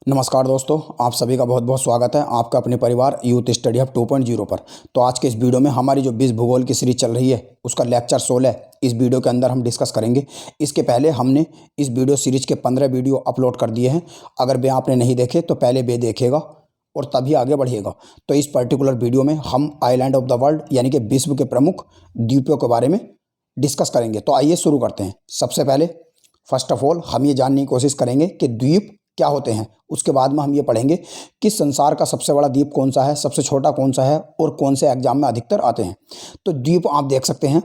नमस्कार दोस्तों, आप सभी का बहुत बहुत स्वागत है आपका अपने परिवार यूथ स्टडी हब 2.0 पर। तो आज के इस वीडियो में हमारी जो विश्व भूगोल की सीरीज चल रही है उसका लेक्चर 16 इस वीडियो के अंदर हम डिस्कस करेंगे। इसके पहले हमने इस वीडियो सीरीज के 15 वीडियो अपलोड कर दिए हैं। अगर वे आपने नहीं देखे तो पहले वे देखेगा और तभी आगे बढ़िएगा। तो इस पर्टिकुलर वीडियो में हम आइलैंड ऑफ द वर्ल्ड यानी कि विश्व के प्रमुख द्वीपों के बारे में डिस्कस करेंगे। तो आइए शुरू करते हैं। सबसे पहले फर्स्ट ऑफ ऑल हम ये जानने की कोशिश करेंगे कि द्वीप क्या होते हैं। उसके बाद में हम ये पढ़ेंगे कि संसार का सबसे बड़ा द्वीप कौन सा है, सबसे छोटा कौन सा है और कौन से एग्जाम में अधिकतर आते हैं। तो द्वीप आप देख सकते हैं,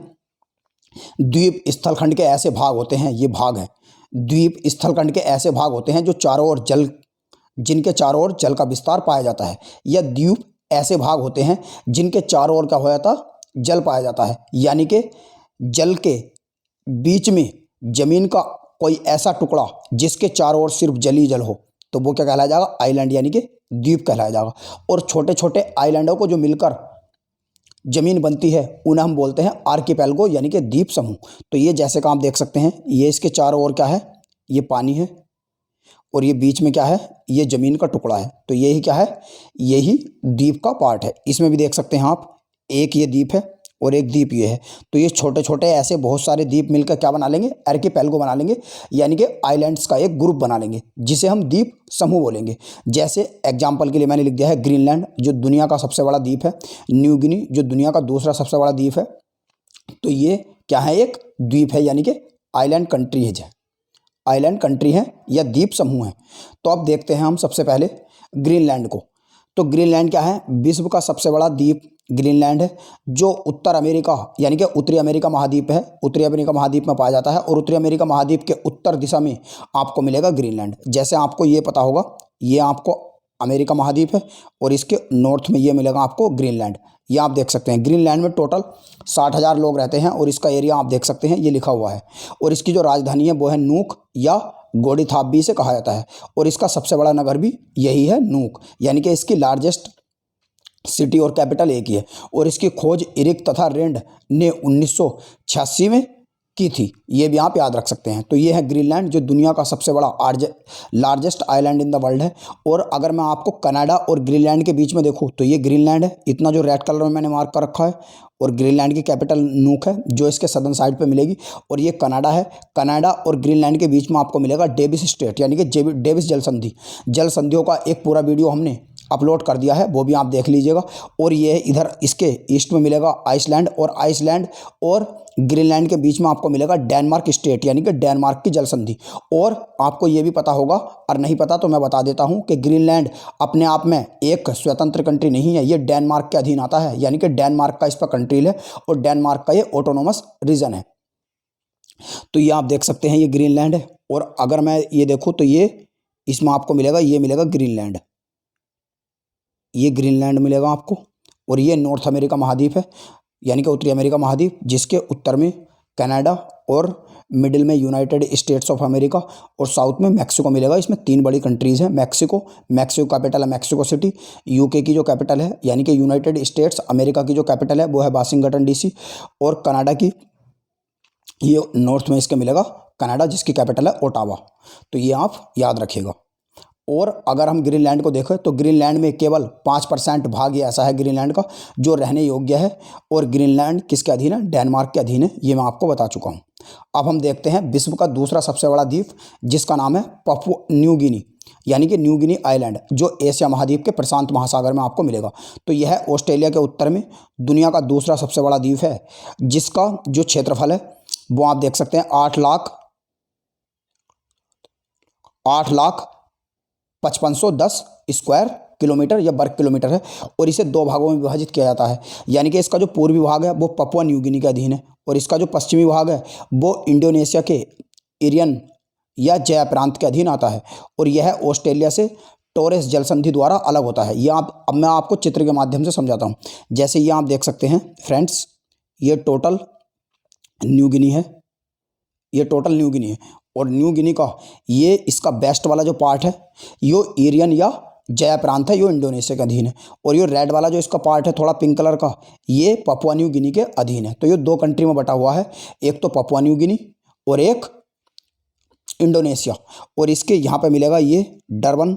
द्वीप स्थलखंड के ऐसे भाग होते हैं, ये भाग है। द्वीप स्थलखंड के ऐसे भाग होते हैं जो चारों ओर जल, जिनके चारों ओर जल का विस्तार पाया जाता है। या द्वीप ऐसे भाग होते हैं जिनके चारों ओर क्या हो जाता, जल पाया जाता है। यानी कि जल के बीच में जमीन का कोई ऐसा टुकड़ा जिसके चारों ओर सिर्फ जल ही जल हो, तो वो क्या कहलाया जाएगा, आइलैंड यानी कि द्वीप कहलाया जाएगा। और छोटे छोटे आइलैंडों को जो मिलकर जमीन बनती है उन्हें हम बोलते हैं आर्किपेलगो यानी कि द्वीप समूह। तो ये जैसे का आप देख सकते हैं, ये इसके चारों ओर क्या है, ये पानी है और ये बीच में क्या है, ये जमीन का टुकड़ा है। तो यही क्या है, यही द्वीप का पार्ट है। इसमें भी देख सकते हैं आप, एक ये द्वीप है और एक द्वीप ये है। तो ये छोटे छोटे ऐसे बहुत सारे द्वीप मिलकर क्या बना लेंगे, आर्किपेलगो बना लेंगे, यानी कि आइलैंड्स का एक ग्रुप बना लेंगे जिसे हम द्वीप समूह बोलेंगे। जैसे एग्जाम्पल के लिए मैंने लिख दिया है ग्रीनलैंड जो दुनिया का सबसे बड़ा द्वीप है, न्यू गिनी जो दुनिया का दूसरा सबसे बड़ा द्वीप है। तो ये क्या है, एक द्वीप है यानी कि आइलैंड कंट्री है, आइलैंड कंट्री है या द्वीप समूह है। तो अब देखते हैं हम सबसे पहले ग्रीनलैंड को। तो ग्रीनलैंड क्या है, विश्व का सबसे बड़ा द्वीप ग्रीनलैंड है जो उत्तर अमेरिका यानी कि उत्तरी अमेरिका महाद्वीप है, उत्तरी अमेरिका महाद्वीप में पाया जाता है। और उत्तरी अमेरिका महाद्वीप के उत्तर दिशा में आपको मिलेगा ग्रीनलैंड। जैसे आपको ये पता होगा, ये आपको अमेरिका महाद्वीप है और इसके नॉर्थ में ये मिलेगा आपको ग्रीनलैंड। ये आप देख सकते हैं, ग्रीनलैंड में टोटल 60,000 लोग रहते हैं और इसका एरिया आप देख सकते हैं, ये लिखा हुआ है। और इसकी जो राजधानी है वो है नूक या गोड़ीथाप भी इसे कहा जाता है। और इसका सबसे बड़ा नगर भी यही है, नूक, यानी कि इसकी लार्जेस्ट सिटी और कैपिटल एक ही है। और इसकी खोज इरिक तथा रेंड ने 1986 में की थी, ये भी आप याद रख सकते हैं। तो ये है ग्रीनलैंड जो दुनिया का सबसे बड़ा largest island in the world है। और अगर मैं आपको कनाडा और ग्रीनलैंड के बीच में देखूँ तो ये ग्रीनलैंड है, इतना जो रेड कलर में मैंने मार्क कर रखा है। और ग्रीनलैंड की कैपिटल नूक है जो इसके सदर्न साइड पे मिलेगी। और ये कनाडा है, कनाडा और ग्रीनलैंड के बीच में आपको मिलेगा डेविस स्ट्रेट यानी कि डेविस जल संधि। जल संधियों का एक पूरा वीडियो हमने अपलोड कर दिया है, वो भी आप देख लीजिएगा। और ये इधर इसके ईस्ट में मिलेगा आइसलैंड, और आइसलैंड और ग्रीनलैंड के बीच में आपको मिलेगा डेनमार्क स्टेट यानी कि डेनमार्क की जल संधि। और आपको ये भी पता होगा, और नहीं पता तो मैं बता देता हूँ कि ग्रीनलैंड अपने आप में एक स्वतंत्र कंट्री नहीं है, ये डेनमार्क के अधीन आता है, यानी कि डेनमार्क का इस पर कंट्री है और डेनमार्क का ये ऑटोनोमस रीजन है। तो ये आप देख सकते हैं, ये ग्रीनलैंड है। और अगर मैं ये देखूँ तो ये इसमें आपको मिलेगा, ये मिलेगा ग्रीनलैंड, ये ग्रीनलैंड मिलेगा आपको। और ये नॉर्थ अमेरिका महाद्वीप है यानी कि उत्तरी अमेरिका महाद्वीप, जिसके उत्तर में कनाडा और मिडिल में यूनाइटेड स्टेट्स ऑफ अमेरिका और साउथ में मैक्सिको मिलेगा। इसमें 3 बड़ी कंट्रीज़ हैं। मैक्सिको कैपिटल है मैक्सिको सिटी। यूके की जो कैपिटल है यानी कि यूनाइटेड स्टेट्स अमेरिका की जो कैपिटल है वो है वाशिंगटन डीसी। और कनाडा की, ये नॉर्थ में इसके मिलेगा कनाडा जिसकी कैपिटल है ओटावा। तो ये आप याद रखिएगा। और अगर हम ग्रीनलैंड को देखें तो ग्रीनलैंड में केवल 5% भाग ये ऐसा है ग्रीनलैंड का जो रहने योग्य है। और ग्रीनलैंड किसके अधीन है, डेनमार्क के अधीन है, ये मैं आपको बता चुका हूँ। अब हम देखते हैं विश्व का दूसरा सबसे बड़ा द्वीप जिसका नाम है पपुआ न्यू गिनी यानी कि न्यू गिनी आइलैंड, जो एशिया महाद्वीप के प्रशांत महासागर में आपको मिलेगा। तो यह है ऑस्ट्रेलिया के उत्तर में दुनिया का दूसरा सबसे बड़ा द्वीप है, जिसका जो क्षेत्रफल है वो आप देख सकते हैं 8,55,10 स्क्वायर किलोमीटर या वर्ग किलोमीटर है। और इसे 2 भागों में विभाजित किया जाता है, यानी कि इसका जो पूर्वी भाग है वो पपुआ न्यू गिनी के अधीन है और इसका जो पश्चिमी भाग है वो इंडोनेशिया के इरियन या जया प्रांत के अधीन आता है। और यह ऑस्ट्रेलिया से टोरेस जल संधि द्वारा अलग होता है। ये आप, अब मैं आपको चित्र के माध्यम से समझाता हूँ। जैसे ये आप देख सकते हैं फ्रेंड्स, ये टोटल न्यू गिनी है, ये टोटल न्यू गिनी है। और न्यू गिनी का ये इसका वेस्ट वाला जो पार्ट है यो इरियन या जया प्रांत है, यो इंडोनेशिया के अधीन है। और ये रेड वाला जो इसका पार्ट है थोड़ा पिंक कलर का, ये पपुआ न्यू गिनी के अधीन है। तो ये 2 कंट्री में बटा हुआ है, एक तो पपुआ न्यू गिनी और एक इंडोनेशिया। और इसके यहाँ पे मिलेगा ये डरबन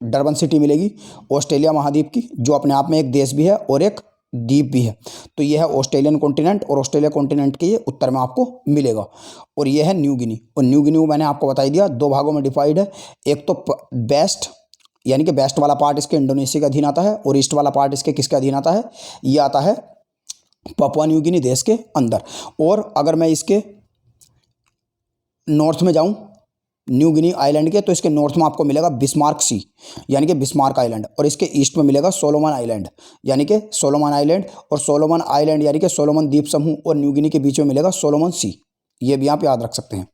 डरबन सिटी मिलेगी ऑस्ट्रेलिया महाद्वीप की, जो अपने आप में एक देश भी है और एक द्वीप भी है। तो यह है ऑस्ट्रेलियन कॉन्टिनेंट, और ऑस्ट्रेलिया कॉन्टिनेंट के ये उत्तर में आपको मिलेगा। और यह है न्यू गिनी, और न्यू गिनी मैंने आपको बता दिया दो भागों में डिवाइड है। एक तो वेस्ट, यानी कि वेस्ट वाला पार्ट इसके इंडोनेशिया के अधीन आता है, और ईस्ट वाला पार्ट इसके किसके अधीन आता है, ये आता है पापुआ न्यू गिनी देश के अंदर। और अगर मैं इसके नॉर्थ में जाऊं न्यू गिनी आइलैंड के, तो इसके नॉर्थ में आपको मिलेगा बिस्मार्क सी, यानी कि बिस्मार्क आइलैंड, और इसके ईस्ट में मिलेगा सोलोमन आइलैंड, यानी कि सोलोमन आइलैंड, और सोलोमन आइलैंड यानी कि सोलोमन द्वीप समूह और न्यू गिनी के बीच में मिलेगा सोलोमन सी। ये भी आप याद रख सकते हैं।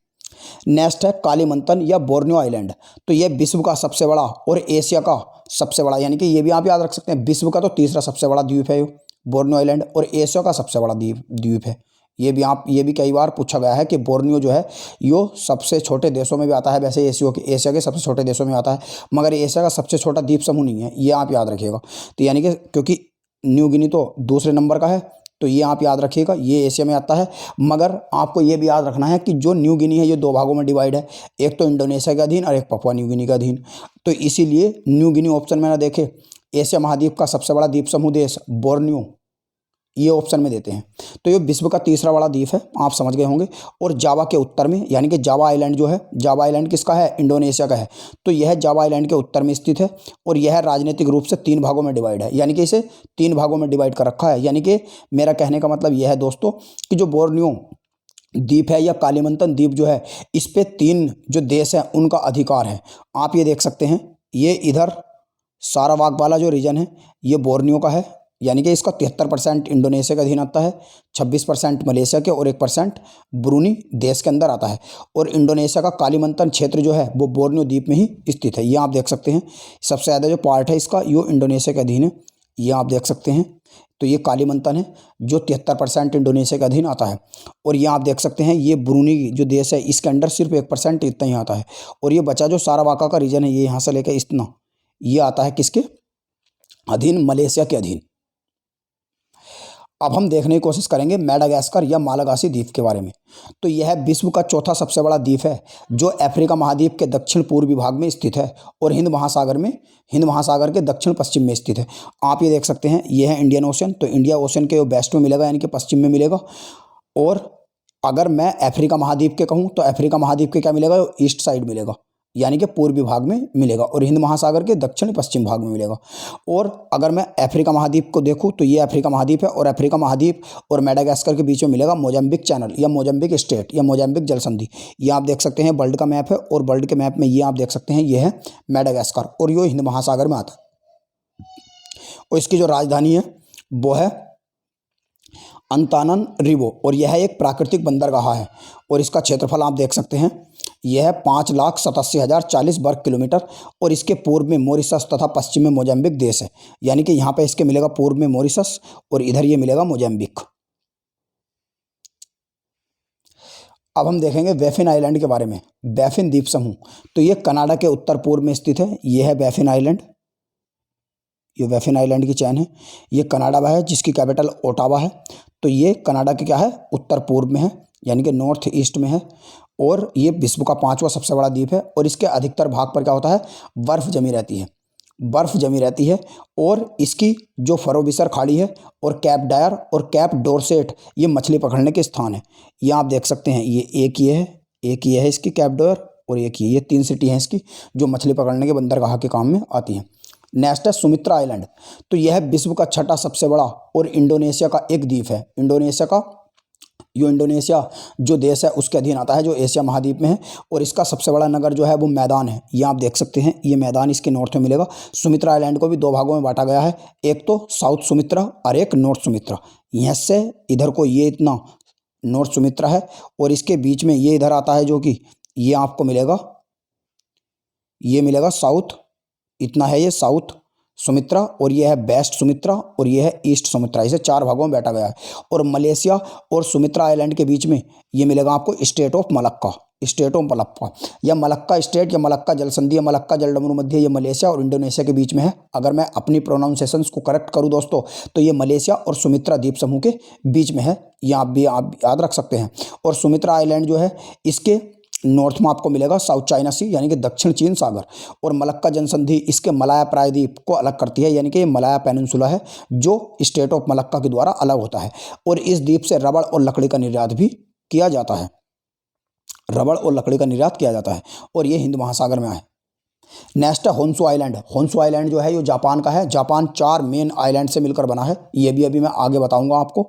नेक्स्ट है कालीमंतन या बोर्नियो आइलैंड। तो ये विश्व का सबसे बड़ा और एशिया का सबसे बड़ा, यानी कि ये भी आप याद रख सकते हैं, विश्व का तो तीसरा सबसे बड़ा द्वीप है बोर्नियो आइलैंड, और एशिया का सबसे बड़ा द्वीप है। ये भी कई बार पूछा गया है कि बोर्नियो जो है यो सबसे छोटे देशों में भी आता है, वैसे एशिया के सबसे छोटे देशों में आता है, मगर एशिया का सबसे छोटा द्वीप समूह नहीं है, ये आप याद रखिएगा। तो यानी कि क्योंकि न्यू गिनी तो दूसरे नंबर का है, तो ये आप याद रखिएगा, ये एशिया में आता है। मगर आपको ये भी याद रखना है कि जो न्यू गिनी है ये दो भागों में डिवाइड है, एक तो इंडोनेशिया के अधीन और एक पापुआ न्यू गिनी के अधीन। तो इसीलिए न्यू गिनी ऑप्शन में ना देखे, एशिया महाद्वीप का सबसे बड़ा द्वीप समूह देश बोर्नियो, ये ऑप्शन में देते हैं। तो ये विश्व का तीसरा बड़ा द्वीप है, आप समझ गए होंगे। और जावा के उत्तर में, यानी कि जावा आइलैंड जो है, जावा आइलैंड किसका है, इंडोनेशिया का है। तो यह जावा आइलैंड के उत्तर में स्थित है, और यह राजनीतिक रूप से तीन भागों में डिवाइड है, यानी कि इसे तीन भागों में डिवाइड कर रखा है। यानी कि मेरा कहने का मतलब यह है दोस्तों कि जो बोर्नियो द्वीप है या कालीमंतन द्वीप जो है, इस पे तीन जो देश हैं उनका अधिकार है। आप ये देख सकते हैं, ये इधर सारावाक वाला जो रीजन है ये बोर्नियो का है, यानी कि इसका 73% इंडोनेशिया के अधीन आता है, 26% मलेशिया के, और 1% ब्रूनी देश के अंदर आता है। और इंडोनेशिया का कालीमंतन क्षेत्र जो है वो बोर्नियो द्वीप में ही स्थित है, ये आप देख सकते हैं। सबसे ज़्यादा जो पार्ट है इसका यो इंडोनेशिया के अधीन है, ये आप देख सकते हैं। तो ये कालीमंतन है जो 73% इंडोनेशिया के अधीन आता है। और ये आप देख सकते हैं ये ब्रूनी जो देश है इसके अंदर सिर्फ 1% इतना ही आता है। और ये बचा जो सारावाका का रीजन है, ये यहाँ से लेकर इतना, ये आता है किसके अधीन, मलेशिया के अधीन। अब हम देखने की कोशिश करेंगे मेडागास्कर या मालागासी द्वीप के बारे में। तो यह विश्व का चौथा सबसे बड़ा द्वीप है, जो अफ्रीका महाद्वीप के दक्षिण पूर्वी भाग में स्थित है, और हिंद महासागर के दक्षिण पश्चिम में स्थित है। आप ये देख सकते हैं, यह है इंडियन ओशन। तो इंडिया ओशन के वेस्ट में मिलेगा, यानी कि पश्चिम में मिलेगा। और अगर मैं अफ्रीका महाद्वीप के कहूँ तो अफ्रीका महाद्वीप के क्या मिलेगा, ईस्ट साइड मिलेगा, यानी कि पूर्वी भाग में मिलेगा, और हिंद महासागर के दक्षिण पश्चिम भाग में मिलेगा। और अगर मैं अफ्रीका महाद्वीप को देखूं तो ये अफ्रीका महाद्वीप है, और अफ्रीका महाद्वीप और मेडागास्कर के बीच में मिलेगा मोजाम्बिक चैनल या मोजाम्बिक स्टेट या मोजाम्बिक जल संधि। ये आप देख सकते हैं, वर्ल्ड का मैप है, और वर्ल्ड के मैप में ये आप देख सकते हैं, ये है मेडागास्कर, और ये हिंद महासागर में आता है। और इसकी जो राजधानी है वो है अंताननरिवो, और यह एक प्राकृतिक बंदरगाह है। और इसका क्षेत्रफल आप देख सकते हैं, यह है 5,87,040 वर्ग किलोमीटर, और इसके पूर्व में मॉरिशस तथा पश्चिम में मोजाम्बिक देश है, यानी कि यहाँ पे इसके मिलेगा पूर्व में मॉरिशस और इधर ये मिलेगा मोजाम्बिक। अब हम देखेंगे बैफिन आइलैंड के बारे में। बैफिन द्वीप समूह, तो ये कनाडा के उत्तर पूर्व में स्थित है, ये है बैफिन आइलैंड, ये बैफिन आइलैंड की चैन है। ये कनाडा में है, जिसकी कैपिटल ओटावा है। तो ये कनाडा के क्या है, उत्तर पूर्व में है, यानी कि नॉर्थ ईस्ट में है। और ये विश्व का 5वां सबसे बड़ा द्वीप है, और इसके अधिकतर भाग पर क्या होता है, बर्फ़ जमी रहती है। और इसकी जो फरोबिसर खाड़ी है और कैप डायर और कैप डोरसेट, ये मछली पकड़ने के स्थान है। ये आप देख सकते हैं, ये एक ये है इसकी कैप डायर, और एक ये 3 सिटी हैं इसकी जो मछली पकड़ने के बंदरगाह के काम में आती हैं। नेक्स्ट है सुमित्रा आइलैंड। तो यह विश्व का छठा सबसे बड़ा और इंडोनेशिया का एक द्वीप है। इंडोनेशिया जो देश है उसके अधीन आता है, जो एशिया महाद्वीप में है। और इसका सबसे बड़ा नगर जो है वो मैदान है, ये आप देख सकते हैं, ये मैदान इसके नॉर्थ में मिलेगा। सुमित्रा आइलैंड को भी दो भागों में बांटा गया है, एक तो साउथ सुमित्रा और एक नॉर्थ सुमित्रा। यहाँ से इधर को ये इतना नॉर्थ सुमित्रा है, और इसके बीच में ये इधर आता है, जो कि ये आपको मिलेगा, ये मिलेगा साउथ, इतना है ये साउथ सुमित्रा, और ये है वेस्ट सुमित्रा, और ये है ईस्ट सुमित्रा। इसे 4 भागों में बांटा गया है। और मलेशिया और सुमित्रा आइलैंड के बीच में ये मिलेगा आपको स्टेट ऑफ मलक्का या मलक्का स्टेट या मलक्का जल संधि या मलक्का जल डमरू मध्य। ये मलेशिया और इंडोनेशिया के बीच में है। अगर मैं अपनी प्रोनाउंसिएशंस को करेक्ट करूँ दोस्तों, तो ये मलेशिया और सुमित्रा द्वीप समूह के बीच में है, ये आप याद रख सकते हैं। और सुमित्रा आइलैंड जो है इसके नॉर्थ में आपको मिलेगा साउथ चाइना सी यानी कि दक्षिण चीन सागर, और मलक्का जनसंधि इसके मलाया प्रायद्वीप को अलग करती है, यानी कि ये मलाया पेनिनसुला है जो स्टेट ऑफ मलक्का के द्वारा अलग होता है। और इस द्वीप से रबड़ और लकड़ी का निर्यात भी किया जाता है, रबड़ और लकड़ी का निर्यात किया जाता है, और ये हिंद महासागर में है। नेक्स्ट है होन्शु आइलैंड। होन्शु आइलैंड जो है ये जापान का है। जापान 4 मेन आइलैंड से मिलकर बना है, ये भी अभी मैं आगे बताऊंगा आपको।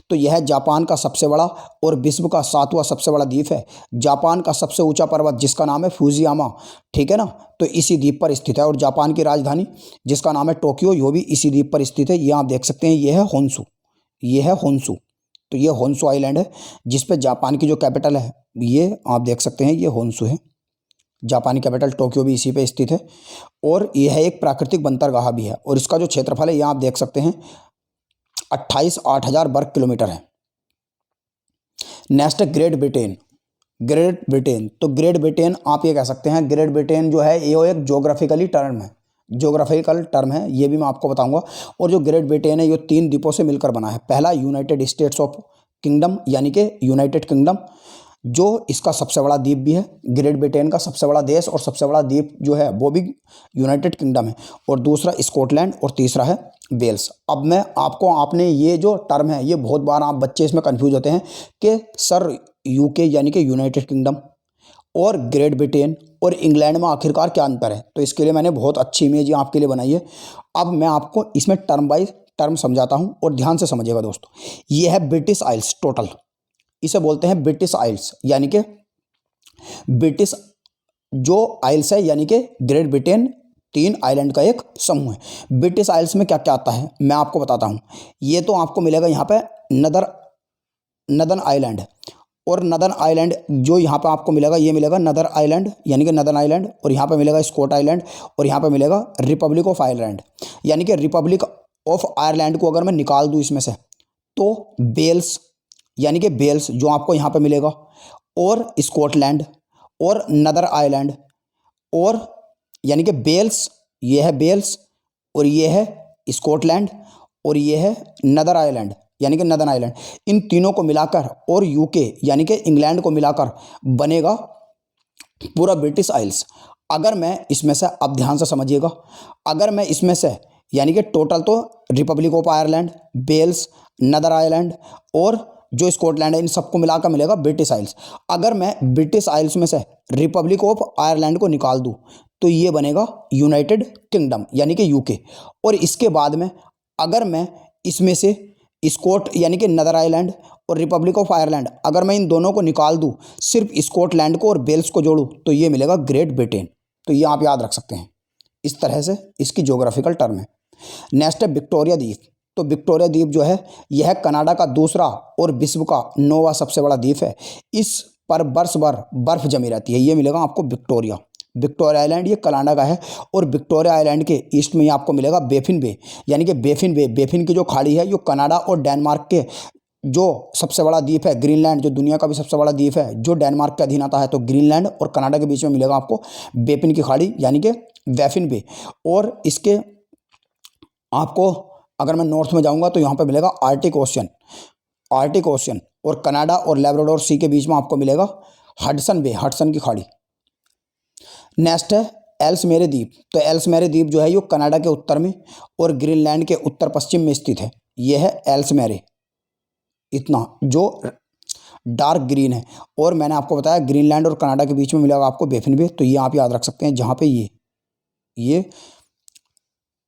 तो यह जापान का सबसे बड़ा और विश्व का 7वां सबसे बड़ा द्वीप है। जापान का सबसे ऊंचा पर्वत जिसका नाम है फुजियामा, ठीक है ना, तो इसी द्वीप पर स्थित है। और जापान की राजधानी जिसका नाम है टोक्यो, यो भी इसी द्वीप पर स्थित है। ये आप देख सकते हैं, ये है होन्शु, ये है होन्शु। तो ये होन्शु आइलैंड है जिसपे जापान की जो कैपिटल है, ये आप देख सकते हैं, ये होन्शु है। जापानी कैपिटल टोक्यो भी इसी पे स्थित है, और यह एक प्राकृतिक बंदरगाह भी है। और इसका जो क्षेत्रफल है, यहाँ आप देख सकते हैं 28,000 वर्ग किलोमीटर है। नेक्स्ट है ग्रेट ब्रिटेन। ग्रेट ब्रिटेन, तो ग्रेट ब्रिटेन आप ये कह सकते हैं, ग्रेट ब्रिटेन जो है ये एक जोग्राफिकली टर्म है, जोग्राफिकल टर्म है, ये भी मैं आपको बताऊंगा। और जो ग्रेट ब्रिटेन है ये 3 द्वीपों से मिलकर बना है। पहला यूनाइटेड स्टेट्स ऑफ किंगडम यानी कि यूनाइटेड किंगडम, जो इसका सबसे बड़ा द्वीप भी है। ग्रेट ब्रिटेन का सबसे बड़ा देश और सबसे बड़ा द्वीप जो है वो भी यूनाइटेड किंगडम है। और दूसरा स्कॉटलैंड, और तीसरा है वेल्स। अब मैं आपको, आपने ये जो टर्म है, ये बहुत बार आप बच्चे इसमें कंफ्यूज होते हैं कि सर यूके यानी कि यूनाइटेड किंगडम और ग्रेट ब्रिटेन और इंग्लैंड में आखिरकार क्या अंतर है। तो इसके लिए मैंने बहुत अच्छी इमेज आपके लिए बनाई है। अब मैं आपको इसमें टर्म बाई टर्म समझाता हूँ, और ध्यान से समझिएगा दोस्तों। ये है ब्रिटिश आइल्स, टोटल इसे बोलते हैं ब्रिटिश आइल्स, यानी कि ब्रिटिश जो आइल्स है, यानी कि ग्रेट ब्रिटेन 3 आइलैंड का एक समूह है। ब्रिटिश आइल्स में क्या क्या आता है मैं आपको बताता हूँ। ये तो आपको मिलेगा यहाँ पे नदर्न आइलैंड, और नदर्न आइलैंड जो यहाँ पे आपको मिलेगा, ये मिलेगा नदर आइलैंड यानी कि नदर्न आइलैंड, और यहाँ पे मिलेगा स्कॉट आइलैंड, और यहाँ पे मिलेगा रिपब्लिक ऑफ आयरलैंड। यानी कि रिपब्लिक ऑफ आयरलैंड को अगर मैं निकाल दूँ इसमें से, तो वेल्स यानी कि वेल्स जो आपको यहाँ पे मिलेगा, और स्कॉटलैंड, और नदर आइलैंड, और यानी कि वेल्स, ये है वेल्स, और ये है स्कॉटलैंड, और ये है नदर आइलैंड यानी कि नदर्न आइलैंड। इन तीनों को मिलाकर और यूके यानी कि इंग्लैंड को मिलाकर बनेगा पूरा ब्रिटिश आइल्स। अगर मैं इसमें से, अब ध्यान से समझिएगा, अगर मैं इसमें से यानी कि टोटल तो रिपब्लिक ऑफ आयरलैंड, वेल्स, नदर आइलैंड और जो स्कॉटलैंड है, इन सबको मिलाकर मिलेगा ब्रिटिश आइल्स। अगर मैं ब्रिटिश आइल्स में से रिपब्लिक ऑफ आयरलैंड को निकाल दूं तो ये बनेगा यूनाइटेड किंगडम यानी कि यूके। और इसके बाद में अगर मैं इसमें से स्कॉट यानी कि नदर आइलैंड और रिपब्लिक ऑफ आयरलैंड, अगर मैं इन दोनों को निकाल दूं, सिर्फ स्कॉटलैंड को और वेल्स को जोड़ूं, तो ये मिलेगा ग्रेट ब्रिटेन। तो ये आप याद रख सकते हैं, इस तरह से इसकी ज्योग्राफिकल टर्म है। नेक्स्ट है विक्टोरिया द्वीप। तो विक्टोरिया द्वीप जो है यह कनाडा का दूसरा और विश्व का 9वां सबसे बड़ा द्वीप है। इस पर वर्ष भर बर्फ जमी रहती है। ये मिलेगा आपको विक्टोरिया आइलैंड, ये कनाडा का है। और विक्टोरिया आइलैंड के ईस्ट में ये आपको मिलेगा बेफिन बे, यानी कि बेफिन की जो खाड़ी है, ये कनाडा और डेनमार्क के जो सबसे बड़ा द्वीप है ग्रीनलैंड, जो दुनिया का भी सबसे बड़ा द्वीप है, जो डेनमार्क के अधीन आता है, तो ग्रीनलैंड और कनाडा के बीच में मिलेगा आपको बेफिन की खाड़ी यानी कि बेफिन बे। और इसके आपको अगर मैं नॉर्थ में जाऊंगा तो यहाँ पे मिलेगा आर्टिक ओशियन, और कनाडा और लैब्राडोर सी के बीच में आपको मिलेगा हडसन बे, हडसन की खाड़ी। नेक्स्ट है एल्समेरे द्वीप। तो एल्समेरे द्वीप जो है ये कनाडा के उत्तर में और ग्रीनलैंड के उत्तर पश्चिम में स्थित है। ये है एल्समेरे, इतना जो डार्क ग्रीन है। और मैंने आपको बताया ग्रीनलैंड और कनाडा के बीच में मिलेगा आपको बेफिन बे। तो ये आप याद रख सकते हैं, जहाँ पे ये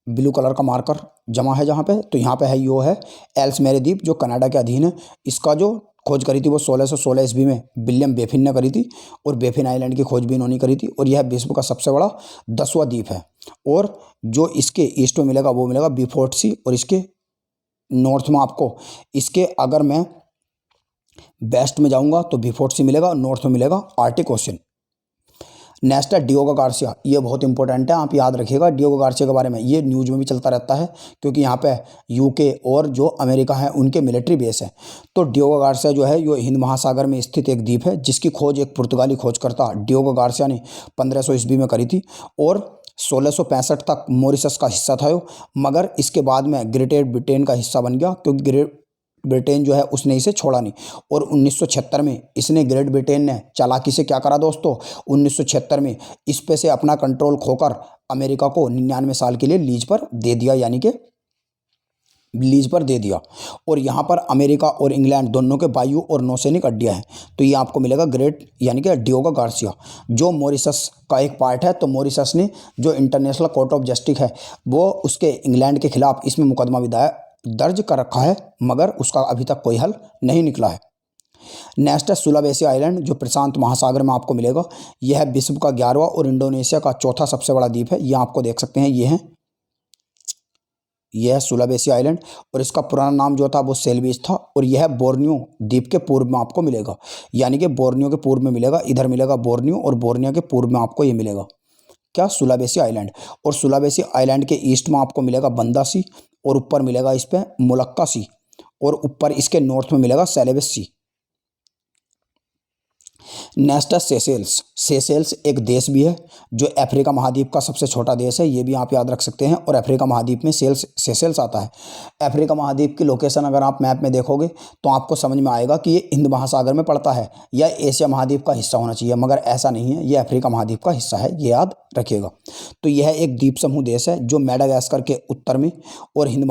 ब्लू कलर का मार्कर जमा है जहाँ पे, तो यहाँ पे है, यो है एल्समेरे द्वीप जो कनाडा के अधीन है। इसका जो खोज करी थी वो 1616 ईस्वी में विलियम बेफिन ने करी थी, और बेफिन आइलैंड की खोज भी इन्होंने करी थी। और यह विश्व का सबसे बड़ा 10वां द्वीप है। और जो इसके ईस्ट में मिलेगा वो मिलेगा बीफोर्ट सी, और इसके नॉर्थ में आपको, इसके अगर मैं वेस्ट में जाऊँगा तो बीफोर्ट सी मिलेगा, और नॉर्थ में मिलेगा आर्टिक ओशियन। नेक्स्ट है डियोगो गार्सिया। ये बहुत इंपॉर्टेंट है, आप याद रखिएगा डियोगो गार्सिया के बारे में। ये न्यूज़ में भी चलता रहता है क्योंकि यहाँ पे यूके और जो अमेरिका है उनके मिलिट्री बेस है। तो डियोगो गार्सिया जो है ये हिंद महासागर में स्थित एक द्वीप है, जिसकी खोज एक पुर्तगाली खोजकर्ता डियोगो गार्सिया ने 1500 ईस्वी में करी थी। और 1665 तक मॉरिशस का हिस्सा था, मगर इसके बाद में ग्रेट ब्रिटेन का हिस्सा बन गया, क्योंकि ब्रिटेन जो है उसने इसे छोड़ा नहीं। और 1976 में इसने ग्रेट ब्रिटेन ने चालाकी से क्या करा दोस्तों, 1976 में इस पे से अपना कंट्रोल खोकर अमेरिका को 99 साल के लिए लीज पर दे दिया, यानी कि लीज पर दे दिया। और यहाँ पर अमेरिका और इंग्लैंड दोनों के वायु और नौसैनिक अड्डियाँ हैं। तो ये आपको मिलेगा ग्रेट यानी कि डियोगो गार्सिया, जो मॉरिशस का एक पार्ट है। तो मॉरिशस ने जो इंटरनेशनल कोर्ट ऑफ जस्टिस है वो उसके इंग्लैंड के खिलाफ इसमें मुकदमा विदाया दर्ज कर रखा है, मगर उसका अभी तक कोई हल नहीं निकला है। नेक्स्ट है सुलावेसी आइलैंड, जो प्रशांत महासागर में आपको मिलेगा। यह विश्व का 11वां और इंडोनेशिया का चौथा सबसे बड़ा द्वीप है। यह आपको देख सकते हैं, यह है सुलावेसी आइलैंड। और इसका पुराना नाम जो था वो सेलबीज था। और यह बोर्नियो द्वीप के पूर्व में आपको मिलेगा, यानी कि बोर्नियो के पूर्व में मिलेगा, इधर मिलेगा बोर्नियो और बोर्नियो के पूर्व में आपको ये मिलेगा क्या, सुलावेसी आइलैंड। और सुलावेसी आइलैंड के ईस्ट में आपको मिलेगा बंदा सी, और ऊपर मिलेगा इस पे मोलक्का सी, और ऊपर इसके नॉर्थ में मिलेगा सेलेबस सी। नेक्स्ट है सेशेल्स। सेशेल्स एक देश भी है जो अफ्रीका महाद्वीप का सबसे छोटा देश है, ये भी आप याद रख सकते हैं। और अफ्रीका महाद्वीप में सेशेल्स आता है। अफ्रीका महाद्वीप की लोकेशन अगर आप मैप में देखोगे तो आपको समझ में आएगा कि ये हिंद महासागर में पड़ता है या एशिया महाद्वीप का हिस्सा होना चाहिए, मगर ऐसा नहीं है, ये अफ्रीका महाद्वीप का हिस्सा है, ये याद रखिएगा। तो यह एक द्वीप समूह देश है जो मेडागास्कर के उत्तर में और हिंद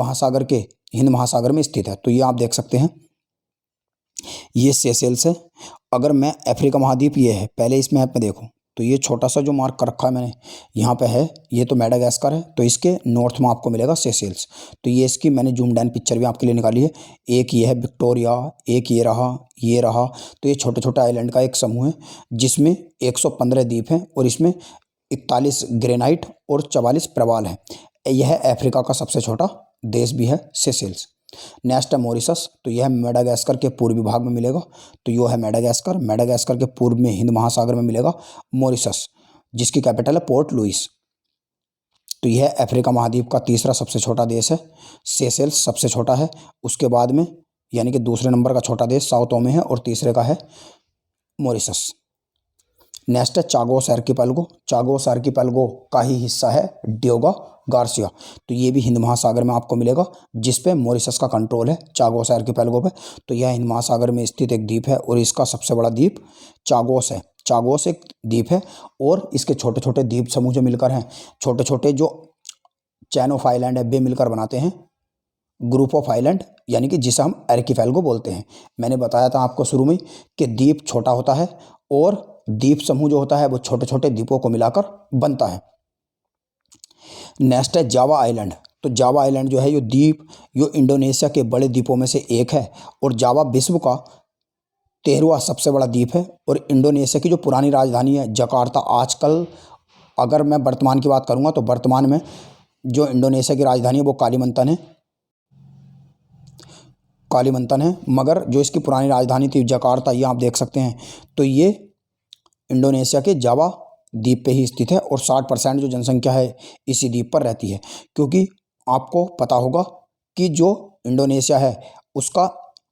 महासागर में स्थित है। तो ये आप देख सकते हैं, ये सेशेल्स है। अगर मैं अफ्रीका महाद्वीप ये है, पहले इस मैप में देखो तो ये छोटा सा जो मार्क कर रखा है मैंने यहाँ पे है, ये तो मेडागास्कर है। तो इसके नॉर्थ में आपको मिलेगा सेशेल्स। तो ये इसकी मैंने जूम डाउन पिक्चर भी आपके लिए निकाली है। एक ये है विक्टोरिया, एक ये रहा। तो ये छोटे छोटे आइलैंड का एक समूह है जिसमें 115 द्वीप हैं और इसमें 41 ग्रेनाइट और 44 प्रवाल हैं। यह अफ्रीका का सबसे छोटा देश भी है सेशेल्स। नेक्स्ट है मॉरिशस। तो यह मेडागास्कर के पूर्वी भाग में मिलेगा। तो यह है मेडागास्कर के पूर्व में हिंद महासागर में मिलेगा मॉरिशस, जिसकी कैपिटल है पोर्ट लुइस। तो यह अफ्रीका महाद्वीप का तीसरा सबसे छोटा देश है। सेशेल्स सबसे छोटा है, उसके बाद में यानी कि दूसरे नंबर का छोटा देश साओ टोमे है और तीसरे का है मॉरिशस। नेक्स्ट है चागोस आर्किपेलगो। चागोस आर्किपेलगो का ही हिस्सा है डियोगो गार्सिया। तो ये भी हिंद महासागर में आपको मिलेगा, जिस पे मॉरिशस का कंट्रोल है चागोस आर्किपेलगो पे। तो यह हिंद महासागर में स्थित एक द्वीप है और इसका सबसे बड़ा द्वीप चागोस है। चागोस एक द्वीप है और इसके छोटे छोटे द्वीप समूह जो मिलकर हैं, छोटे छोटे जो चैन ऑफ आइलैंड है, वे मिलकर बनाते हैं ग्रुप ऑफ आइलैंड, यानी कि जिसे हम आर्किपेलगो बोलते हैं। मैंने बताया था आपको शुरू में कि द्वीप छोटा होता है और द्वीप समूह जो होता है वो छोटे छोटे द्वीपों को मिलाकर बनता है। नेक्स्ट है जावा आइलैंड। तो जावा आइलैंड जो है ये द्वीप यो इंडोनेशिया के बड़े द्वीपों में से एक है और जावा विश्व का 13वां सबसे बड़ा द्वीप है। और इंडोनेशिया की जो पुरानी राजधानी है जकार्ता, आजकल अगर मैं वर्तमान की बात करूँगा तो वर्तमान में जो इंडोनेशिया की राजधानी है वो कालीमंतन है, मगर जो इसकी पुरानी राजधानी थी जकार्ता, ये आप देख सकते हैं। तो ये इंडोनेशिया के जावा द्वीप पे ही स्थित है और 60% जो जनसंख्या है इसी द्वीप पर रहती है। क्योंकि आपको पता होगा कि जो इंडोनेशिया है उसका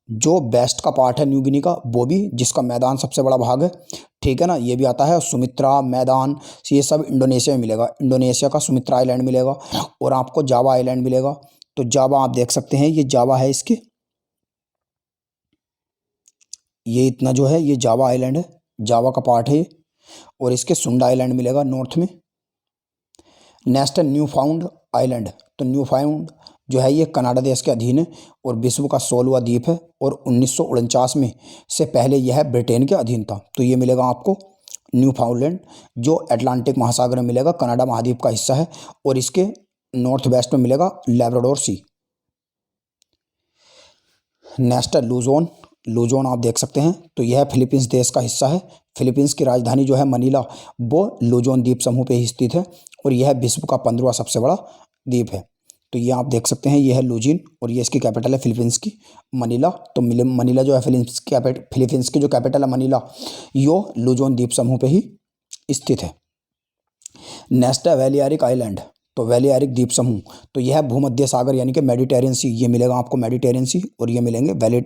जो वेस्ट का पार्ट है न्यू गिनी का, वो भी जिसका मैदान सबसे बड़ा भाग है, ठीक है ना, ये भी आता है। सुमित्रा मैदान ये सब इंडोनेशिया में मिलेगा। इंडोनेशिया का सुमित्रा आइलैंड मिलेगा और आपको जावा आइलैंड मिलेगा। तो जावा आप देख सकते हैं, ये जावा है, इसके ये इतना जो है ये जावा आइलैंड है, जावा का पार्ट है ये। और इसके सुंडा आइलैंड मिलेगा नॉर्थ में। नेक्स्ट है न्यू फाउंड आइलैंड। तो न्यू फाउंड जो है ये कनाडा देश के अधीन है और विश्व का 16वां द्वीप है और 1949 में से पहले यह ब्रिटेन के अधीन था। तो ये मिलेगा आपको न्यू फाउंडलैंड, जो अटलांटिक महासागर में मिलेगा, कनाडा महाद्वीप का हिस्सा है। और इसके नॉर्थ वेस्ट में मिलेगा लैब्राडोर सी। नेक्स्ट है लूजोन। लूजोन आप देख सकते हैं, तो यह फिलीपींस देश का हिस्सा है। फिलीपींस की राजधानी जो है मनीला, वो लूजोन द्वीप समूह पे ही स्थित है और यह विश्व का 15वां सबसे बड़ा द्वीप है। तो ये आप देख सकते हैं, ये है लूजिन और ये इसकी कैपिटल है फिलीपींस की मनीला। तो मनीला जो है फिलीपींस की जो कैपिटल है मनीला, यो लूजोन द्वीप समूह पे ही स्थित है। नेक्स्ट है वेलियारिक आइलैंड। तो वेलियारिक द्वीप समूह, तो यह भूमध्य सागर यानी कि मेडिटेरियन सी, ये मिलेगा आपको मेडिटेरियन सी, और ये मिलेंगे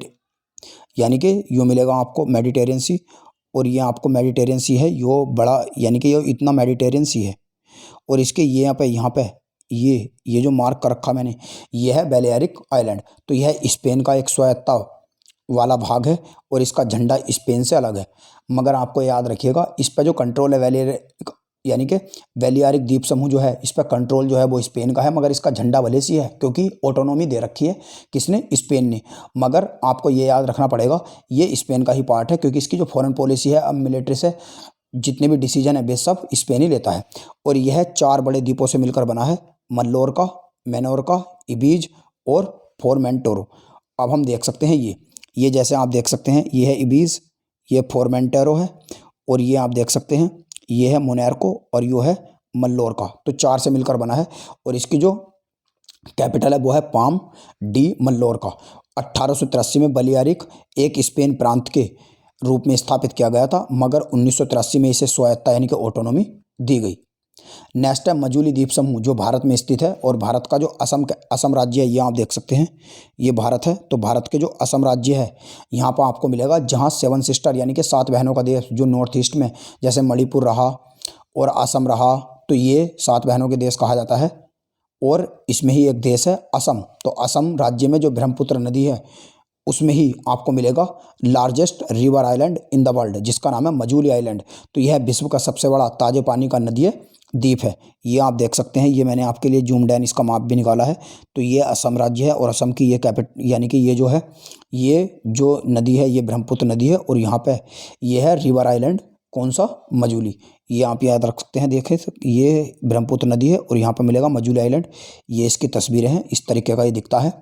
यानी कि यो मिलेगा आपको मेडिटेरियन सी, और ये आपको मेडिटेरियन सी है, यो बड़ा यानी कि यो इतना मेडिटेरियन सी है। और इसके ये यहाँ पे ये जो मार्क कर रखा मैंने, ये है बेलेरिक आइलैंड। तो यह स्पेन का एक स्वायत्ता वाला भाग है और इसका झंडा स्पेन से अलग है। मगर आपको याद रखिएगा, इस पर जो कंट्रोल है बेलेरिक यानी कि बेलियारिक द्वीप समूह जो है, इस पर कंट्रोल जो है वो स्पेन का है, मगर इसका झंडा वलेसी है क्योंकि ऑटोनॉमी दे रखी है किसने, स्पेन ने। मगर आपको ये याद रखना पड़ेगा ये स्पेन का ही पार्ट है क्योंकि इसकी जो फॉरेन पॉलिसी है, अब मिलिट्री से जितने भी डिसीजन है वे सब स्पेन ही लेता है। और यह 4 बड़े द्वीपों से मिलकर बना है, मल्लोर्का, मेनोर्का, इबीज और फोरमेंटोरो। अब हम देख सकते हैं ये जैसे आप देख सकते हैं, ये है इबीज, ये फोरमेंटेरो है और ये आप देख सकते हैं ये है मोनार्को और ये है मल्लोर्का। तो 4 से मिलकर बना है और इसकी जो कैपिटल है वो है पाम डी मल्लोर्का। 1883 में बलियारिक एक स्पेन प्रांत के रूप में स्थापित किया गया था, मगर 1983 में इसे स्वायत्ता यानी कि ऑटोनॉमी दी गई। नेक्स्ट है मजूली द्वीप समूह, जो भारत में स्थित है और भारत का जो असम राज्य है, ये आप देख सकते हैं ये भारत है। तो भारत के जो असम राज्य है यहाँ पर आपको मिलेगा, जहाँ 7 सिस्टर यानी कि 7 बहनों का देश जो नॉर्थ ईस्ट में जैसे मणिपुर रहा और असम रहा, तो ये 7 बहनों के देश कहा जाता है। और इसमें ही एक देश है असम। तो असम राज्य में जो ब्रह्मपुत्र नदी है उसमें ही आपको मिलेगा largest river island in the world, जिसका नाम है मजूली आइलैंड। तो यह विश्व का सबसे बड़ा ताजे पानी का नदी द्वीप है। ये आप देख सकते हैं, ये मैंने आपके लिए जूम डैन इसका माप भी निकाला है। तो ये असम राज्य है और असम की ये यानी कि ये जो है, ये जो नदी है ये ब्रह्मपुत्र नदी है और यहाँ पे ये है रिवर आइलैंड, कौन सा, मजूली। ये आप याद रख सकते हैं। देखें ये ब्रह्मपुत्र नदी है और यहाँ पर मिलेगा मजूली आइलैंड। ये इसकी तस्वीरें हैं, इस तरीके का ये दिखता है।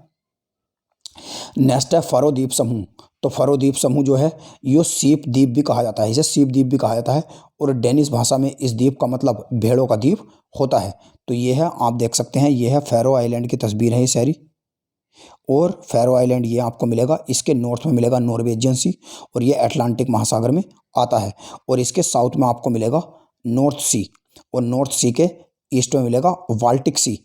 नेक्स्ट है फरो द्वीप समूह। तो फरो द्वीप समूह जो है ये सीप द्वीप भी कहा जाता है, इसे सीप द्वीप भी कहा जाता है और डेनिश भाषा में इस द्वीप का मतलब भेड़ों का द्वीप होता है। तो ये है, आप देख सकते हैं, ये है फैरो आइलैंड की तस्वीर है ये सारी। और फैरो आइलैंड ये आपको मिलेगा, इसके नॉर्थ में मिलेगा नॉर्वेजियन सी और ये अटलांटिक महासागर में आता है। और इसके साउथ में आपको मिलेगा नॉर्थ सी और नॉर्थ सी के ईस्ट में मिलेगा बाल्टिक सी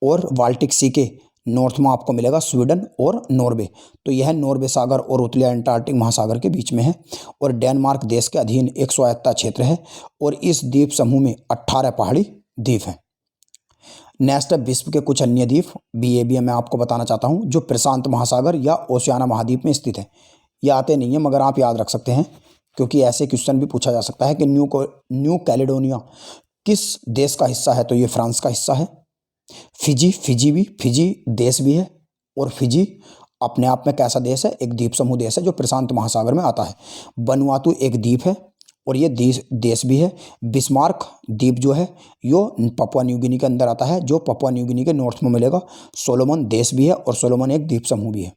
और बाल्टिक सी के नॉर्थ में आपको मिलेगा स्वीडन और नॉर्वे। तो यह नॉर्वे सागर और उत्तरी अंटार्कटिक महासागर के बीच में है और डेनमार्क देश के अधीन एक स्वायत्ता क्षेत्र है और इस द्वीप समूह में 18 पहाड़ी द्वीप हैं। नेक्स्ट है विश्व के कुछ अन्य द्वीप भी मैं आपको बताना चाहता हूं, जो प्रशांत महासागर या ओशियाना महाद्वीप में स्थित है। ये आते नहीं है मगर आप याद रख सकते हैं क्योंकि ऐसे क्वेश्चन भी पूछा जा सकता है कि न्यू कैलेडोनिया किस देश का हिस्सा है। तो ये फ्रांस का हिस्सा है। फिजी देश भी है और फिजी अपने आप में कैसा देश है, एक द्वीप समूह देश है जो प्रशांत महासागर में आता है। वनुआतु एक द्वीप है और ये देश भी है। बिस्मार्क द्वीप जो है यो पपुआ न्यू गिनी के अंदर आता है, जो पपुआ न्यू गिनी के नॉर्थ में मिलेगा। सोलोमन देश भी है और सोलोमन एक द्वीप समूह भी है।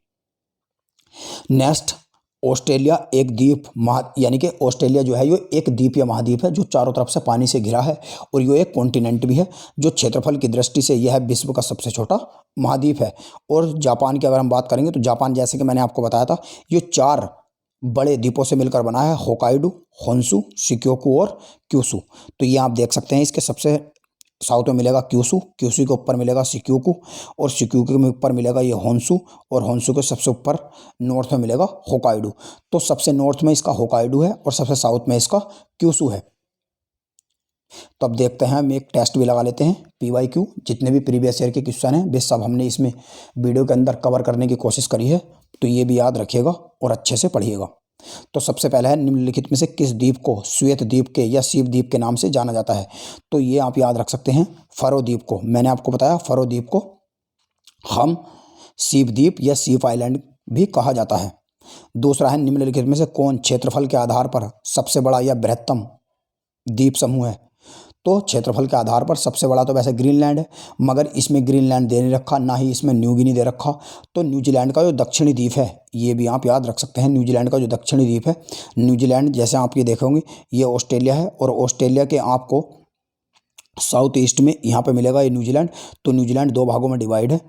नेक्स्ट ऑस्ट्रेलिया एक द्वीप यानी कि ऑस्ट्रेलिया जो है ये एक द्वीप या महाद्वीप है जो चारों तरफ से पानी से घिरा है और ये एक कॉन्टिनेंट भी है, जो क्षेत्रफल की दृष्टि से यह विश्व का सबसे छोटा महाद्वीप है। और जापान की अगर हम बात करेंगे तो जापान, जैसे कि मैंने आपको बताया था, ये 4 बड़े द्वीपों से मिलकर बना है, होकाइडो, होन्शु, शिक्योकू और क्यूशु। तो ये आप देख सकते हैं, इसके सबसे साउथ में मिलेगा क्यूशु के ऊपर मिलेगा शिक्योकू और शिक्योकू के ऊपर मिलेगा ये होन्शु और होन्शु के सबसे ऊपर नॉर्थ में मिलेगा होकाइडो। तो सबसे नॉर्थ में इसका होकाइडो है और सबसे साउथ में इसका क्यूशु है। तो अब देखते हैं, हम एक टेस्ट भी लगा लेते हैं, PYQ। जितने भी प्रीवियस ईयर के क्वेश्चन हैं वे सब हमने इसमें वीडियो के अंदर कवर करने की कोशिश करी है। तो ये भी याद रखिएगा और अच्छे से पढ़िएगा। तो सबसे पहला है, निम्नलिखित में से किस द्वीप को श्वेत द्वीप के या सीप द्वीप के नाम से जाना जाता है। तो ये आप याद रख सकते हैं, फरो द्वीप को। मैंने आपको बताया फरो द्वीप को हम सीप द्वीप या सीप आइलैंड भी कहा जाता है। दूसरा है, निम्नलिखित में से कौन क्षेत्रफल के आधार पर सबसे बड़ा या बृहत्तम द्वीप समूह है। तो क्षेत्रफल के आधार पर सबसे बड़ा तो वैसे ग्रीनलैंड है, मगर इसमें ग्रीनलैंड दे नहीं रखा, ना ही इसमें न्यू गिनी दे रखा। तो न्यूजीलैंड का जो दक्षिणी द्वीप है ये भी आप याद रख सकते हैं। न्यूजीलैंड का जो दक्षिणी द्वीप है, न्यूजीलैंड जैसे आप ये देखेंगे ये ऑस्ट्रेलिया है और ऑस्ट्रेलिया के आपको साउथ ईस्ट में यहाँ पे मिलेगा ये न्यूजीलैंड। तो न्यूजीलैंड 2 भागों में डिवाइड है,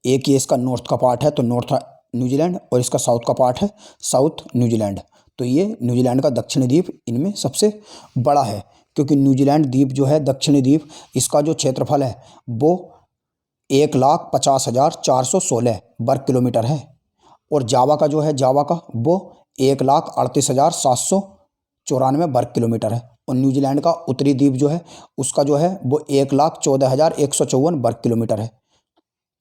एक ये इसका नॉर्थ का पार्ट है तो नॉर्थ न्यूजीलैंड और इसका साउथ का पार्ट है साउथ न्यूजीलैंड। तो ये न्यूजीलैंड का दक्षिणी द्वीप इनमें सबसे बड़ा है, क्योंकि न्यूजीलैंड द्वीप जो है दक्षिणी द्वीप, इसका जो क्षेत्रफल है वो 1,50,416 वर्ग किलोमीटर है और जावा का जो है जावा का वो 1,38,794 वर्ग किलोमीटर है। और न्यूजीलैंड का उत्तरी द्वीप जो है उसका जो है वो 1,14,154 वर्ग किलोमीटर है।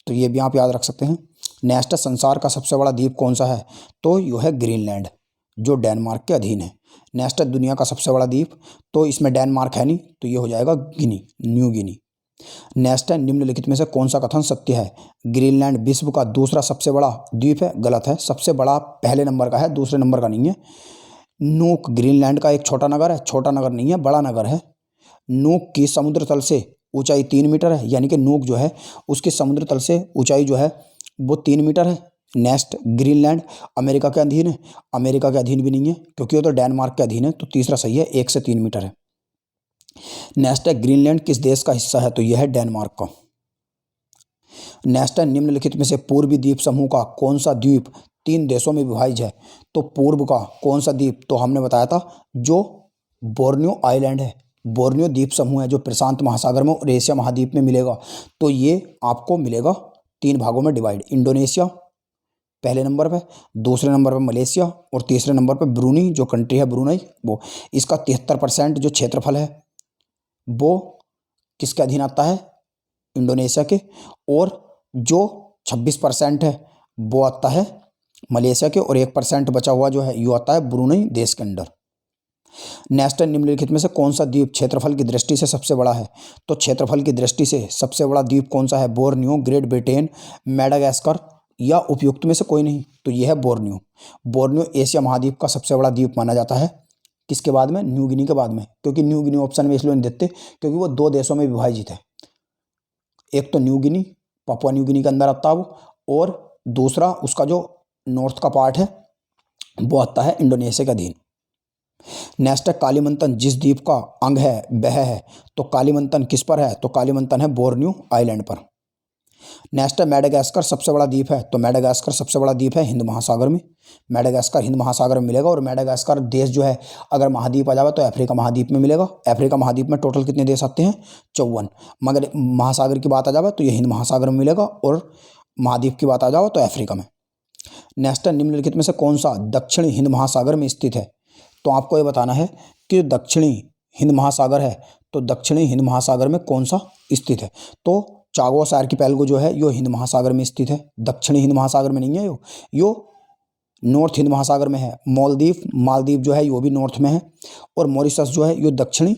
तो ये भी आप याद रख सकते हैं। नेक्स्ट है, संसार का सबसे बड़ा द्वीप कौन सा है? तो यह है ग्रीनलैंड, जो डेनमार्क के अधीन है। नेक्स्ट है, दुनिया का सबसे बड़ा द्वीप, तो इसमें डेनमार्क है नहीं, तो ये हो जाएगा गिनी, न्यू गिनी। नेक्स्ट है, निम्नलिखित में से कौन सा कथन सत्य है? ग्रीनलैंड विश्व का दूसरा सबसे बड़ा द्वीप है। गलत है, सबसे बड़ा पहले नंबर का है, दूसरे नंबर का नहीं है। नूक ग्रीनलैंड का एक छोटा नगर है, छोटा नगर नहीं है, बड़ा नगर है। नूक की समुद्र तल से ऊंचाई 3 मीटर है, यानी कि नूक जो है उसकी समुद्र तल से ऊंचाई जो है वो 3 मीटर है। नेक्स्ट, ग्रीनलैंड अमेरिका के अधीन है। अमेरिका के अधीन भी नहीं है, क्योंकि वो तो डेनमार्क के अधीन है, तो तीसरा सही है, 1 से 3 मीटर है। नेक्स्ट है, ग्रीनलैंड किस देश का हिस्सा है? तो यह है डेनमार्क का। नेक्स्ट है, निम्नलिखित में से पूर्वी द्वीप समूह का कौन सा द्वीप 3 देशों में विभाजित है? तो पूर्व का कौन सा द्वीप? तो हमने बताया था जो बोर्नियो आइलैंड है, बोर्नियो द्वीप समूह है, जो प्रशांत महासागर में और एशिया महाद्वीप में मिलेगा। तो ये आपको मिलेगा 3 भागों में डिवाइड। इंडोनेशिया पहले नंबर पे, दूसरे नंबर पे मलेशिया और तीसरे नंबर पे ब्रूनी, जो कंट्री है ब्रूनई वो। इसका 73% जो क्षेत्रफल है वो किसके अधीन आता है? इंडोनेशिया के। और जो 26% है वो आता है मलेशिया के, और 1% बचा हुआ जो है यो आता है ब्रूनई देश के अंदर। नेक्स्ट, निम्नलिखित में से कौन सा द्वीप क्षेत्रफल की दृष्टि से सबसे बड़ा है? तो क्षेत्रफल की दृष्टि से सबसे बड़ा द्वीप कौन सा है? बोर्नियो, ग्रेट ब्रिटेन, मेडागास्कर या उपयुक्त में से कोई नहीं? तो यह है बोर्नियो। बोर्नियो एशिया महाद्वीप का सबसे बड़ा द्वीप माना जाता है। किसके बाद में? न्यू गिनी के बाद में, क्योंकि न्यू गिनी ऑप्शन में इसलिए नहीं देते क्योंकि वो 2 देशों में विभाजित है। एक तो New Guinea, Papua New Guinea के अंदर आता है वो, और दूसरा उसका जो नॉर्थ का पार्ट है वो आता है इंडोनेशिया के अधीन। नेक्स्ट है, कालीमंथन जिस द्वीप का अंग है वह है। तो कालीमंथन किस पर है? तो कालीमंथन है बोर्नियो आइलैंड पर। नेक्स्ट है, मेडागास्कर सबसे बड़ा द्वीप है। तो मेडागास्कर सबसे बड़ा द्वीप है हिंद महासागर में। मेडागास्कर हिंद महासागर में मिलेगा, और मेडागास्कर देश जो है अगर महाद्वीप आ जाए तो अफ्रीका महाद्वीप में मिलेगा। अफ्रीका महाद्वीप में टोटल कितने देश आते हैं? 54। मगर महासागर की बात आ जाए तो ये हिंद महासागर में मिलेगा, और महाद्वीप की बात आ जाए तो अफ्रीका में। नेक्स्ट है, निम्नलिखित में से कौन सा दक्षिणी हिंद महासागर में स्थित है? तो आपको ये बताना है कि दक्षिणी हिंद महासागर है, तो दक्षिणी हिंद महासागर में कौन सा स्थित है? तो चागोस आर्किपेलगो जो है यो हिंद महासागर में स्थित है, दक्षिणी हिंद महासागर में नहीं है। यो नॉर्थ हिंद महासागर में है। मालदीव जो है यो भी नॉर्थ में है, और मॉरिशस जो है यो दक्षिणी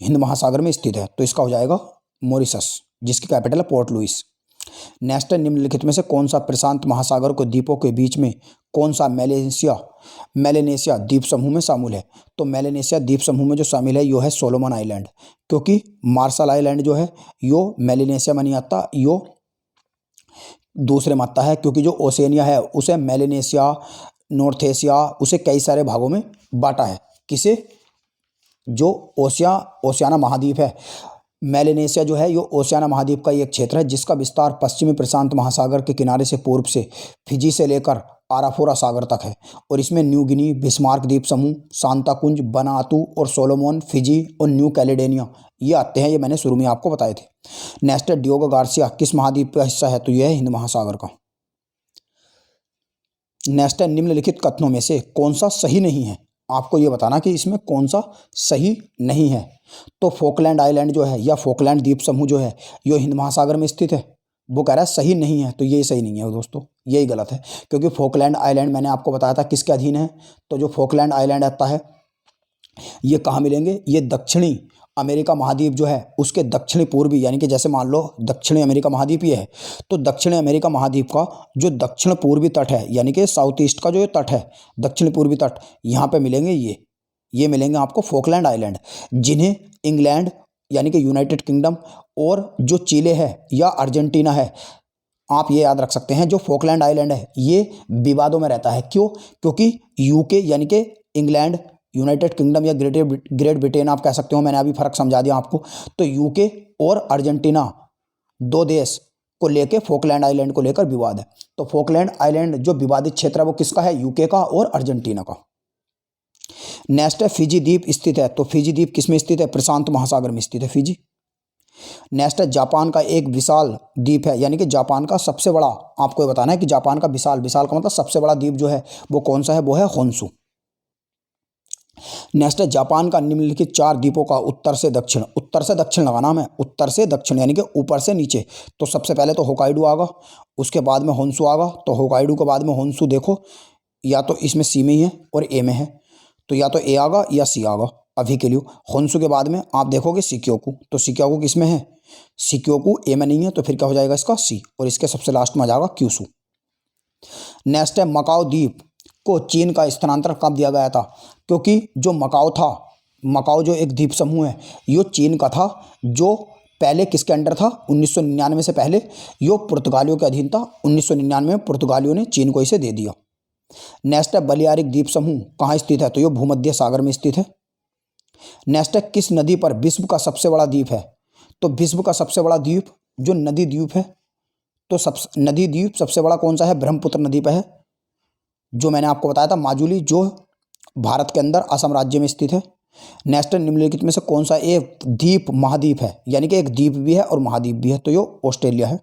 हिंद महासागर में स्थित है। तो इसका हो जाएगा मॉरिशस, जिसकी कैपिटल है पोर्ट लुइस। नेक्स्ट है, निम्नलिखित में से कौन सा प्रशांत महासागर के द्वीपों के बीच में कौन सा मेलेनेशिया द्वीप समूह में शामिल है? तो मेलेनेशिया द्वीप समूह में जो शामिल है यो है सोलोमन आइलैंड, क्योंकि मार्शल आइलैंड जो है यो मेलेनेशिया में नहीं आता, यो दूसरे में आता है, क्योंकि जो ओसेनिया है उसे मेलेनेशिया, नॉर्थ एशिया, उसे कई सारे भागों में बांटा है। किसे? जो ओशियाना महाद्वीप है, मेलेनेशिया जो है ये ओशियाना महाद्वीप का एक क्षेत्र है, जिसका विस्तार पश्चिमी प्रशांत महासागर के किनारे से पूर्व से फिजी से लेकर आराफोरा सागर तक है। और इसमें न्यू गिनी, बिस्मार्क द्वीप समूह, सांताकुंज, बनातू और सोलोमोन, फिजी और न्यू कैलेडोनिया ये आते हैं। ये मैंने शुरू में आपको बताए थे। नेक्स्ट है, डियोगो गार्सिया किस महाद्वीप का हिस्सा है? तो यह है हिंद महासागर का। नेक्स्ट है, निम्नलिखित कथनों में से कौन सा सही नहीं है? आपको ये बताना कि इसमें कौन सा सही नहीं है। तो फोकलैंड आइलैंड जो है या फोकलैंड द्वीप समूह जो है ये हिंद महासागर में स्थित है, वो कह रहा है सही नहीं है, तो ये सही नहीं है दोस्तों, यही गलत है। क्योंकि फोकलैंड आइलैंड मैंने आपको बताया था किसके अधीन है। तो जो फोकलैंड आइलैंड आता है ये कहाँ मिलेंगे? ये दक्षिणी अमेरिका महाद्वीप जो है उसके दक्षिणी पूर्वी, यानी कि जैसे मान लो दक्षिणी अमेरिका महाद्वीप ये है, तो दक्षिणी अमेरिका महाद्वीप का जो दक्षिण पूर्वी तट है, यानी कि साउथ ईस्ट का जो ये तट है, दक्षिण पूर्वी तट, यहाँ पे मिलेंगे ये मिलेंगे आपको फोकलैंड आइलैंड, जिन्हें इंग्लैंड यानी कि यूनाइटेड किंगडम और जो चिले है या अर्जेंटीना है, आप ये याद रख सकते हैं जो फोकलैंड आइलैंड है ये विवादों में रहता है। क्यों? क्योंकि यूके यानी कि इंग्लैंड, यूनाइटेड किंगडम या ग्रेट ब्रिटेन आप कह सकते हो, मैंने अभी फर्क समझा दिया आपको। तो यूके और अर्जेंटीना 2 देश को लेके फोकलैंड आइलैंड को लेकर विवाद है। तो फोकलैंड आइलैंड जो विवादित क्षेत्र है वो किसका है? यूके का और अर्जेंटीना का। नेक्स्ट है, फिजी द्वीप स्थित है। तो फिजी द्वीप किसमें स्थित है? प्रशांत महासागर में स्थित है फिजी। नेक्स्ट है, जापान का एक विशाल द्वीप है, यानी कि जापान का सबसे बड़ा, आपको ये बताना है कि जापान का विशाल का मतलब सबसे बड़ा द्वीप जो है वो कौन सा है? वो है होन्शु। नेक्स्ट है जापान का निम्नलिखित 4 द्वीपों का उत्तर से दक्षिण लगाना है, उत्तर से दक्षिण यानी कि ऊपर से नीचे। तो सबसे पहले तो होकाइडो आगा, उसके बाद में होन्शु आगा। तो होकाइडो के बाद में होन्शु देखो, या तो इसमें सी में ही है और ए में है, तो या तो ए आगा या सी आगा अभी के लिए। होन्शु के बाद में आप देखोगे शिक्योकू, तो शिक्योकू किस में है, शिक्योकू ए में नहीं है, तो फिर क्या हो जाएगा इसका सी, और इसके सबसे लास्ट में आ जाएगा क्यूशू। नेक्स्ट है मकाओ द्वीप को चीन का स्थानांतरण कब दिया गया था, क्योंकि जो मकाओ था, मकाओ जो एक द्वीप समूह है, ये चीन का था, जो पहले किसके अंडर था, 1999 से पहले यो पुर्तगालियों के अधीन था। 1999 में पुर्तगालियों ने चीन को इसे दे दिया। नेक्स्ट है बलियारिक द्वीप समूह कहाँ स्थित है, तो ये भूमध्य सागर में स्थित है। नेक्स्ट है किस नदी पर विश्व का सबसे बड़ा द्वीप है, तो विश्व का सबसे बड़ा द्वीप जो नदी द्वीप है, तो नदी द्वीप सबसे बड़ा कौन सा है, ब्रह्मपुत्र नदी पर है, जो मैंने आपको बताया था माजुली, जो भारत के अंदर असम राज्य में स्थित है। नेक्स्ट निम्नलिखित में से कौन सा एक द्वीप महाद्वीप है, यानी कि एक द्वीप भी है और महाद्वीप भी है, तो ये ऑस्ट्रेलिया है।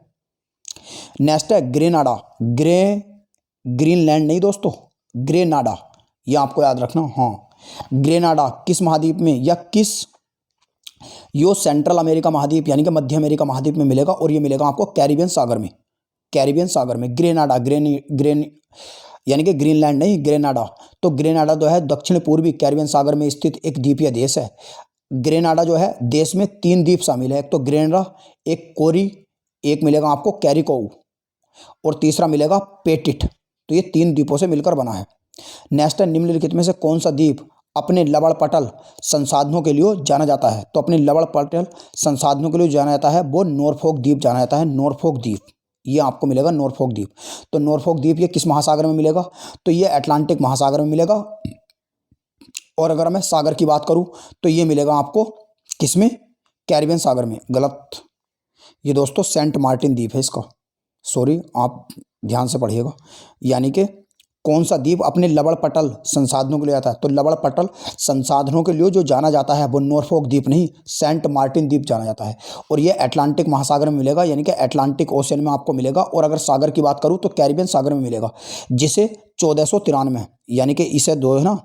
नेक्स्ट है ग्रेनाडा, ग्रीनलैंड नहीं दोस्तों, ग्रेनाडा, ये आपको याद रखना। हाँ, ग्रेनाडा किस महाद्वीप में या किस, यो सेंट्रल अमेरिका महाद्वीप यानी कि मध्य अमेरिका महाद्वीप में मिलेगा, और ये मिलेगा आपको कैरिबियन सागर में, कैरिबियन सागर में। ग्रेनाडा ग्रेन यानी कि ग्रीनलैंड नहीं, ग्रेनाडा। तो ग्रेनाडा जो है दक्षिण पूर्वी कैरिबियन सागर में स्थित एक द्वीपीय देश है। ग्रेनाडा जो है देश में 3 द्वीप शामिल है, एक तो ग्रेनाडा, एक कोरी, एक मिलेगा आपको कैरिकोऊ, और तीसरा मिलेगा पेटिट। तो ये 3 द्वीपों से मिलकर बना है। नेक्स्ट है निम्नलिखित में से कौन सा द्वीप अपने लवण पटल संसाधनों के लिए जाना जाता है, तो अपने लवण पटल संसाधनों के लिए जाना जाता है वो नॉरफॉक द्वीप जाना जाता है, नॉरफॉक द्वीप, ये आपको मिलेगा नॉरफॉक द्वीप। तो नॉरफॉक द्वीप ये किस महासागर में मिलेगा, तो ये अटलांटिक महासागर में मिलेगा। और अगर मैं सागर की बात करूं तो ये मिलेगा आपको किस में, कैरिबियन सागर में। गलत, ये दोस्तों सेंट मार्टिन द्वीप है इसका, सॉरी, आप ध्यान से पढ़िएगा। यानी कि कौन सा द्वीप अपने लवण पटल संसाधनों के लिए आता है, तो लवण पटल संसाधनों के लिए जो जाना जाता है वो नॉरफॉक द्वीप नहीं, सेंट मार्टिन द्वीप जाना जाता है, और ये अटलांटिक महासागर में मिलेगा, यानी कि अटलांटिक ओशन में आपको मिलेगा। और अगर सागर की बात करूँ तो कैरिबियन सागर में मिलेगा, जिसे 1493 यानी कि इसे दो है ना,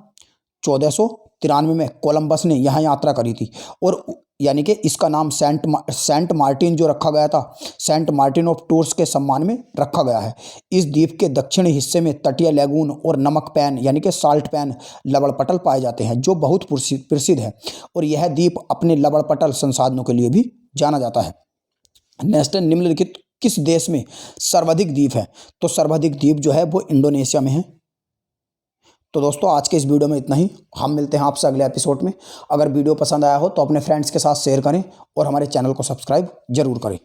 1493 में कोलंबस ने यहाँ यात्रा करी थी, और यानी कि इसका नाम सेंट मार्टिन जो रखा गया था, सेंट मार्टिन ऑफ टूर्स के सम्मान में रखा गया है। इस द्वीप के दक्षिणी हिस्से में तटीय लैगून और नमक पैन यानी कि साल्ट पैन लवण पटल पाए जाते हैं, जो बहुत प्रसिद्ध है, और यह द्वीप अपने लवण पटल संसाधनों के लिए भी जाना जाता है। नेक्स्ट निम्नलिखित किस देश में सर्वाधिक द्वीप है, तो सर्वाधिक द्वीप जो है वो इंडोनेशिया में है। तो दोस्तों आज के इस वीडियो में इतना ही, हम मिलते हैं आपसे अगले एपिसोड में। अगर वीडियो पसंद आया हो तो अपने फ्रेंड्स के साथ शेयर करें और हमारे चैनल को सब्सक्राइब जरूर करें।